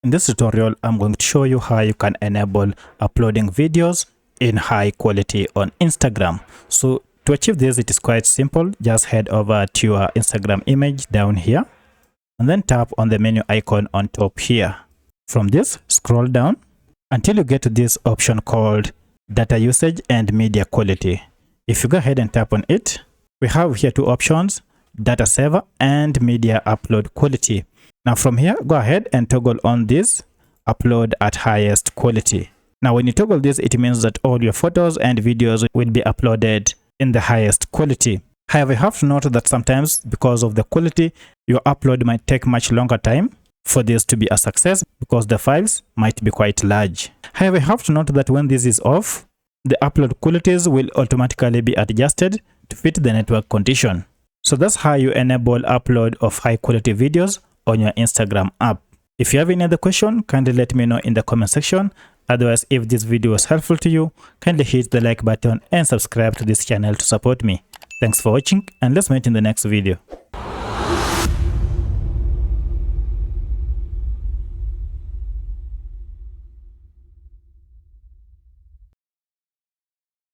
In this tutorial, I'm going to show you how you can enable uploading videos in high quality on Instagram. So to achieve this, it is quite simple. Just head over to your Instagram image down here and then tap on the menu icon on top here. From this, scroll down until you get to this option called data usage and media quality. If you go ahead and tap on it, we have here two options, data saver and media upload quality. Now from here, go ahead and toggle on this upload at highest quality. Now when you toggle this, it means that all your photos and videos will be uploaded in the highest quality. However, you have to note that sometimes because of the quality, your upload might take much longer time for this to be a success because the files might be quite large. However, you have to note that when this is off, the upload qualities will automatically be adjusted to fit the network condition. So that's how you enable upload of high quality videos on your Instagram app. If you have any other question, kindly let me know in the comment section. Otherwise, if this video was helpful to you, kindly hit the like button and subscribe to this channel to support me. Thanks for watching, and let's meet in the next video.